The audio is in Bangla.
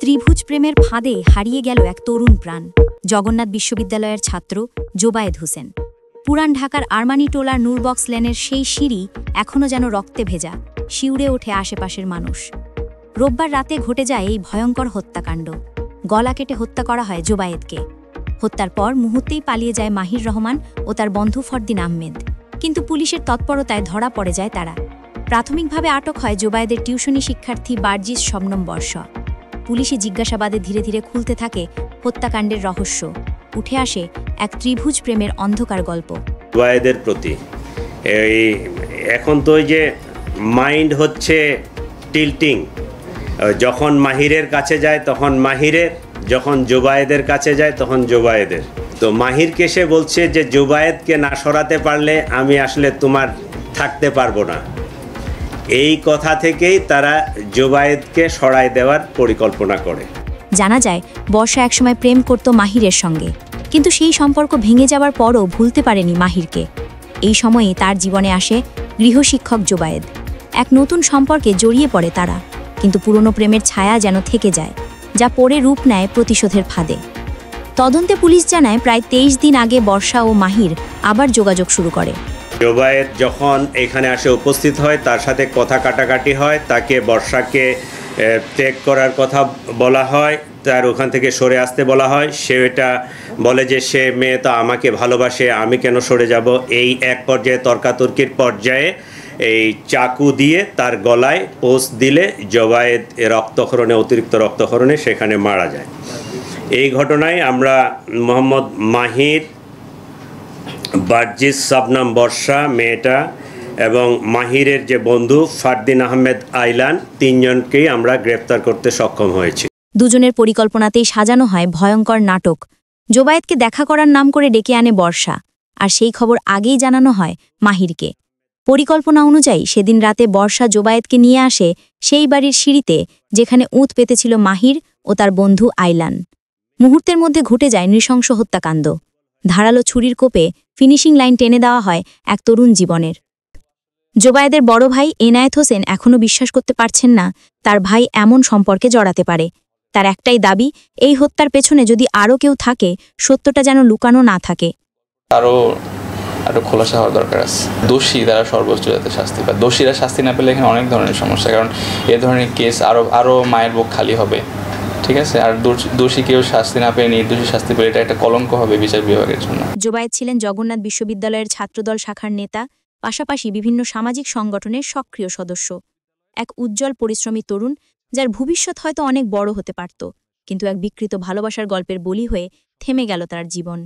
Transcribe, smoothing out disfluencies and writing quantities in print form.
ত্রিভুজ প্রেমের ফাঁদে হারিয়ে গেল এক তরুণ প্রাণ। জগন্নাথ বিশ্ববিদ্যালয়ের ছাত্র জোবায়েদ হোসেন। পুরান ঢাকার আরমানি টোলার নূরবক্স লেনের সেই সিঁড়ি এখনও যেন রক্তে ভেজা, শিউরে ওঠে আশেপাশের মানুষ। রোববার রাতে ঘটে যায় এই ভয়ঙ্কর হত্যাকাণ্ড। গলা কেটে হত্যা করা হয় জোবায়েদকে। হত্যার পর মুহূর্তেই পালিয়ে যায় মাহির রহমান ও তার বন্ধু ফরদিন আহমেদ, কিন্তু পুলিশের তৎপরতায় ধরা পড়ে যায় তারা। প্রাথমিকভাবে আটক হয় জোবায়েদের টিউশনি শিক্ষার্থী বার্জিস শবনম বর্ষা। পুলিশি জিজ্ঞাসাবাদে ধীরে ধীরে খুলতে থাকে হত্যাকাণ্ডের রহস্য। উঠে আসে এক ত্রিভুজ প্রেমের অন্ধকার গল্প। জোবায়েদের প্রতি এখন তো ওই যে মাইন্ড হচ্ছে টিল্টিং, যখন মাহিরের কাছে যায় তখন মাহিরের, যখন জোবায়েদের কাছে যায় তখন জোবায়েদের। তো মাহিরকে সে বলছে যে জোবায়েদকে না সরাতে পারলে আমি আসলে তোমার থাকতে পারবো না। এই কথা থেকেই তারা জোবায়েদকে সরায় দেওয়ার পরিকল্পনা করে। জানা যায় বর্ষা একসময় প্রেম করত মাহিরের সঙ্গে, কিন্তু সেই সম্পর্ক ভেঙে যাওয়ার পরও ভুলতে পারেনি মাহিরকে। এই সময়েই তার জীবনে আসে গৃহশিক্ষক জোবায়েদ। এক নতুন সম্পর্কে জড়িয়ে পড়ে তারা, কিন্তু পুরনো প্রেমের ছায়া যেন থেকে যায়, যা পরে রূপ নেয় প্রতিশোধের ফাঁদে। তদন্তে পুলিশ জানায় প্রায় 23 দিন আগে বর্ষা ও মাহির আবার যোগাযোগ শুরু করে। জোবায়েদ যখন এখানে আসে উপস্থিত হয়, তার সাথে কথা কাটাকাটি হয়, তাকে বর্ষাকে ত্যাগ করার কথা বলা হয়, তার ওখান থেকে সরে আসতে বলা হয়। সে এটা বলে যে সে মেয়ে তো আমাকে ভালোবাসে, আমি কেন সরে যাব। এই এক পর্যায়ে তর্কাতর্কির পর্যায়ে এই চাকু দিয়ে তার গলায় পোঁচ দিলে জোবায়েদ রক্তক্ষরণে, অতিরিক্ত রক্তক্ষরণে সেখানে মারা যায়। এই ঘটনায় আমরা মোহাম্মদ মাহির, বার্জিস শবনম বর্ষা মেয়েটা এবং মাহিরের যে বন্ধু ফরদিন আহমেদ আইলান, তিনজনকেই আমরা গ্রেপ্তার করতে সক্ষম হয়েছি। দুজনের পরিকল্পনাতেই সাজানো হয় ভয়ঙ্কর নাটক। জোবায়েদকে দেখা করার নাম করে ডেকে আনে বর্ষা, আর সেই খবর আগেই জানানো হয় মাহিরকে। পরিকল্পনা অনুযায়ী সেদিন রাতে বর্ষা জোবায়েদকে নিয়ে আসে সেই বাড়ির সিঁড়িতে যেখানে উঁত পেতেছিল মাহির ও তার বন্ধু আইলান। মুহূর্তের মধ্যে ঘটে যায় নৃশংস হত্যাকাণ্ড। ধারালো ছুরির কোপে ফিনিশিং লাইন টেনে দেওয়া হয় এক তরুণ জীবনের। জোবায়েদের বড় ভাই এনায়েত হোসেন এখনও বিশ্বাস করতে পারছেন না তার ভাই এমন সম্পর্কে জড়াতে পারে। তার একটাই দাবি, এই হত্যার পেছনে যদি আরও কেউ থাকে, সত্যটা যেন লুকানো না থাকে। আরও খোলাসা হওয়ার দরকার আছে। দোষী তারা সর্বোচ্চ যাতে শাস্তি পায়। দোষীরা শাস্তি না পেলে এখানে অনেক ধরনের সমস্যা, কারণ এ ধরনের কেস আরও মায়ের বুক খালি হবে। ঠিক আছে, আর দোষী কেউ শাস্তি না পেয়ে নির্দোষী শাস্তি পেলে এটা একটা কলঙ্ক হবে বিচার বিভাগের জন্য। জোবায়েদ ছিলেন জগন্নাথ বিশ্ববিদ্যালয়ের ছাত্রদল শাখার নেতা, পাশাপাশি বিভিন্ন সামাজিক সংগঠনের সক্রিয় সদস্য। এক উজ্জ্বল পরিশ্রমী তরুণ, যার ভবিষ্যৎ হয়তো অনেক বড় হতে পারত, কিন্তু এক বিকৃত ভালোবাসার গল্পের বলি হয়ে থেমে গেল তার জীবন।